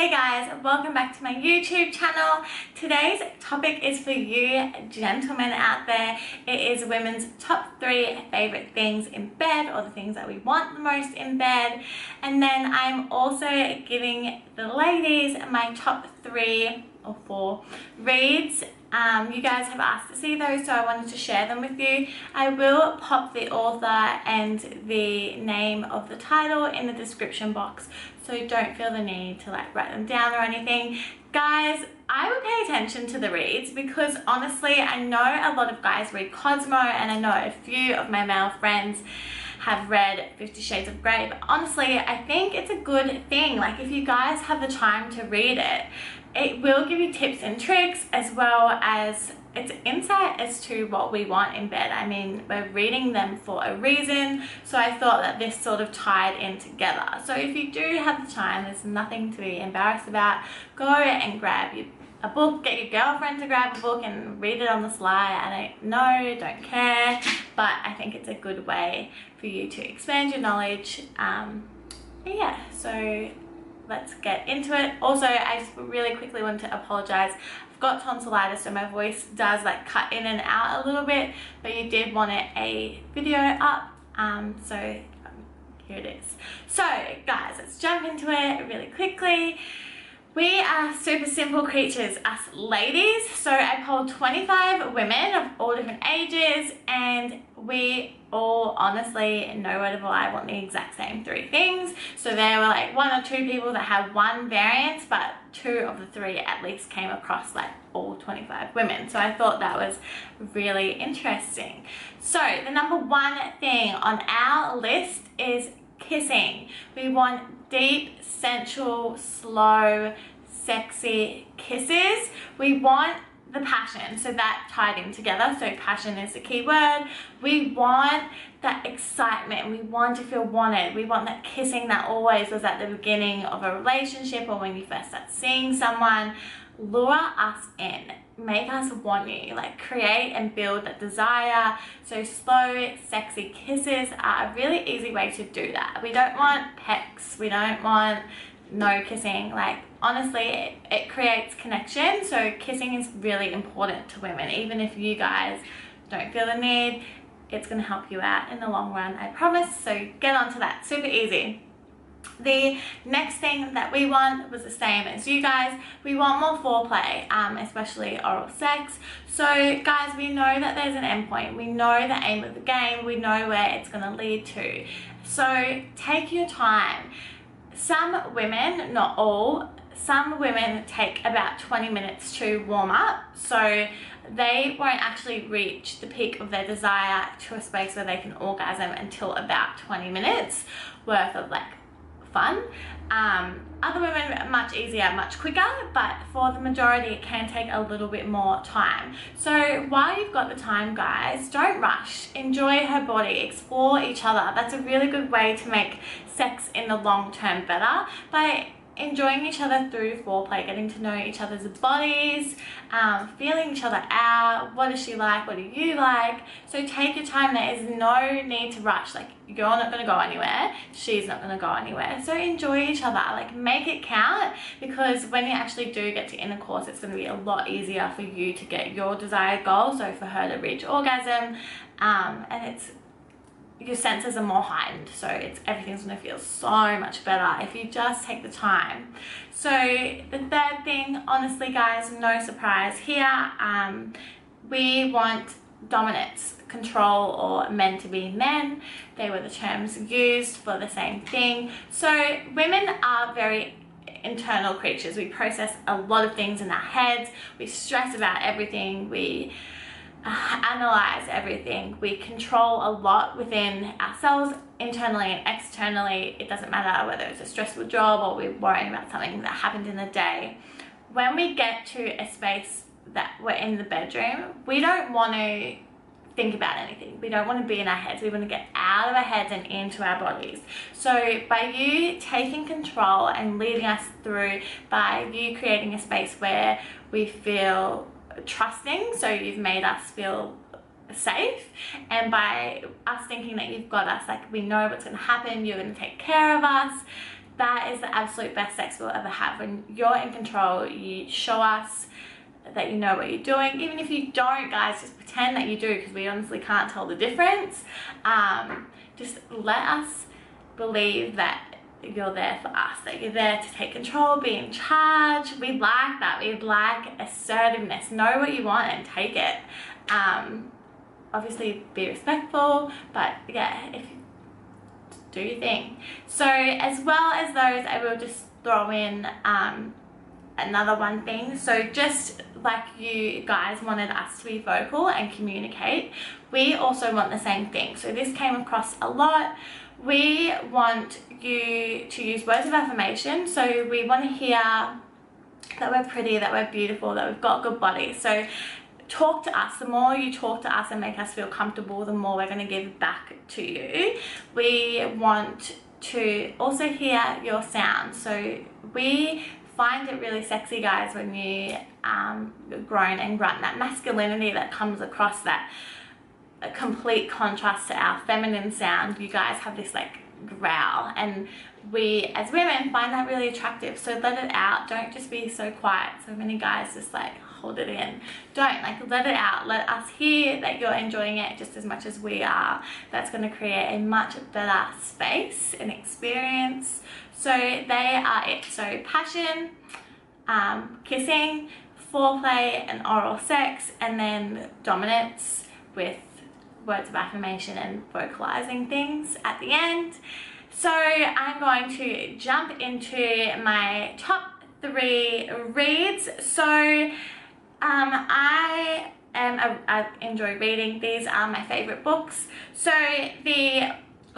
Hey guys, welcome back to my YouTube channel. Today's topic is for you gentlemen out there. It is women's top 3 favorite things in bed, or the things that we want the most in bed. And then I'm also giving the ladies my top 3 or 4 reads. You guys have asked to see those, so I wanted to share them with you. I will pop the author and the name of the title in the description box, so don't feel the need to like write them down or anything. Guys, I would pay attention to the reads because honestly, I know a lot of guys read Cosmo, and I know a few of my male friends have read 50 Shades of Grey, but honestly, I think it's a good thing. Like, if you guys have the time to read it, it will give you tips and tricks, as well as it's insight as to what we want in bed. I mean, we're reading them for a reason, so I thought that this sort of tied in together. So if you do have the time, there's nothing to be embarrassed about. Go and grab a book, get your girlfriend to grab a book and read it on the sly. I don't know, don't care, but I think it's a good way for you to expand your knowledge. Yeah, so let's get into it. Also, I just really quickly want to apologize. I've got tonsillitis, so my voice does like cut in and out a little bit, but you did want a video up, so here it is. So guys, let's jump into it really quickly. We are super simple creatures, us ladies. So I polled 25 women of all different ages, and we all honestly, no word of a lie, want the exact same 3 things. So there were like 1 or 2 people that had one variant, but 2 of the 3 at least came across like all 25 women. So I thought that was really interesting. So the number 1 thing on our list is kissing. We want deep, sensual, slow, sexy kisses. We want the passion, so that tied in together. So passion is the key word. We want that excitement. We want to feel wanted. We want that kissing that always was at the beginning of a relationship, or when you first start seeing someone. Lure us in, make us want you, like create and build that desire. So slow, sexy kisses are a really easy way to do that. We don't want pecks, we don't want no kissing. Like, honestly, it creates connection. So kissing is really important to women. Even if you guys don't feel the need, it's going to help you out in the long run, I promise. So get onto that, super easy. The next thing that we want was the same as you guys. We want more foreplay, especially oral sex. So guys, we know that there's an endpoint. We know the aim of the game. We know where it's going to lead to. So take your time. Some women, not all, some women take about 20 minutes to warm up. So they won't actually reach the peak of their desire to a space where they can orgasm until about 20 minutes worth of like fun. Other women, much easier, much quicker, but for the majority it can take a little bit more time. So while you've got the time, guys, don't rush. Enjoy her body, explore each other. That's a really good way to make sex in the long term better, by enjoying each other through foreplay, getting to know each other's bodies, feeling each other out. What does she like? What do you like? So take your time. There is no need to rush. Like, you're not going to go anywhere, she's not going to go anywhere. So enjoy each other, like make it count, because when you actually do get to intercourse, it's going to be a lot easier for you to get your desired goal, so for her to reach orgasm, and it's, your senses are more heightened, so everything's going to feel so much better if you just take the time. So the third thing, honestly guys, no surprise here, we want dominance, control, or men to be men. They were the terms used for the same thing. So women are very internal creatures. We process a lot of things in our heads. We stress about everything. We analyze everything. We control a lot within ourselves, internally and externally. It doesn't matter whether it's a stressful job or we're worrying about something that happened in the day. When we get to a space that we're in the bedroom, we don't want to think about anything. We don't want to be in our heads. We want to get out of our heads and into our bodies. So by you taking control and leading us through, by you creating a space where we feel trusting, so you've made us feel safe, and by us thinking that you've got us, like we know what's going to happen, you're going to take care of us, that is the absolute best sex we'll ever have. When you're in control, you show us that you know what you're doing. Even if you don't, guys, just pretend that you do, because we honestly can't tell the difference. Just let us believe that you're there for us, that you're there to take control, be in charge. We like that. We like assertiveness. Know what you want and take it. Obviously be respectful, but yeah, if you do your thing. So as well as those, I will just throw in another one thing. So just like you guys wanted us to be vocal and communicate, we also want the same thing. So this came across a lot. We want you to use words of affirmation. So we want to hear that we're pretty, that we're beautiful, that we've got good bodies. So talk to us. The more you talk to us and make us feel comfortable, the more we're going to give back to you. We want to also hear your sound. So we find it really sexy, guys, when you groan and grunt. That masculinity that comes across, that a complete contrast to our feminine sound. You guys have this like growl, and we as women find that really attractive. So let it out. Don't just be so quiet. So many guys just like hold it in. Don't, like, let it out. Let us hear that you're enjoying it just as much as we are. That's going to create a much better space and experience. So they are it. So passion, kissing, foreplay and oral sex, and then dominance with words of affirmation and vocalizing things at the end. So I'm going to jump into my top 3 reads. So I enjoy reading. These are my favorite books. So the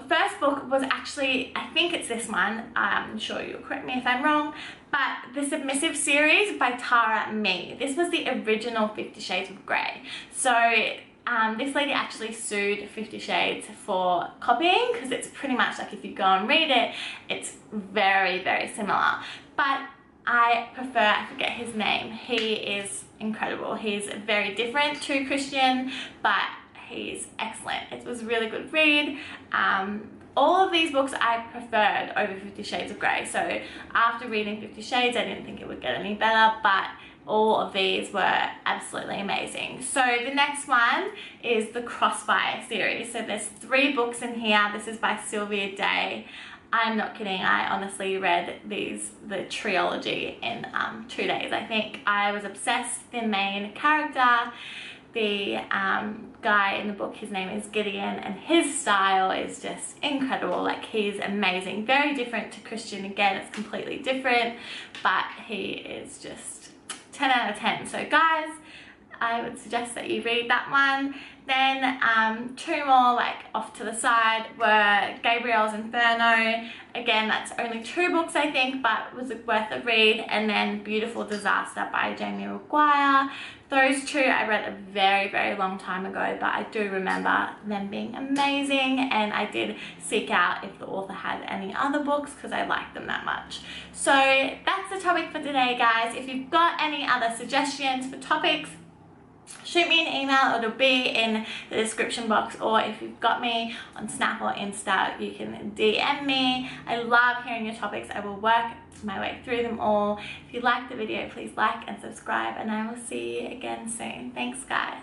first book was actually, I think it's this one, I'm sure you'll correct me if I'm wrong, but the Submissive series by Tara Mee. This was the original 50 Shades of Grey. So this lady actually sued 50 Shades for copying, because it's pretty much like, if you go and read it, it's very, very similar. But I prefer, I forget his name, he is incredible. He's very different to Christian, but he's excellent. It was a really good read. All of these books I preferred over 50 Shades of Grey. So after reading 50 Shades, I didn't think it would get any better, but all of these were absolutely amazing. So the next one is the Crossfire series. So there's 3 books in here. This is by Sylvia Day. I'm not kidding, I honestly read the trilogy in 2 days, I think. I was obsessed. The main character, the guy in the book, his name is Gideon, and his style is just incredible. Like, he's amazing. Very different to Christian. Again, it's completely different, but he is just 10 out of 10. So guys, I would suggest that you read that one. Then 2 more, like, off to the side were Gabriels, Inferno. Again, that's only 2 books, I think, but was worth a read. And then Beautiful Disaster by Jamie McGuire. Those 2 I read a very, very long time ago, but I do remember them being amazing, and I did seek out if the author had any other books because I liked them that much. So that's the topic for today, guys. If you've got any other suggestions for topics, shoot me an email. It'll be in the description box, or if you've got me on Snap or Insta, you can DM me. I love hearing your topics. I will work my way through them all. If you liked the video, please like and subscribe, and I will see you again soon. Thanks, guys.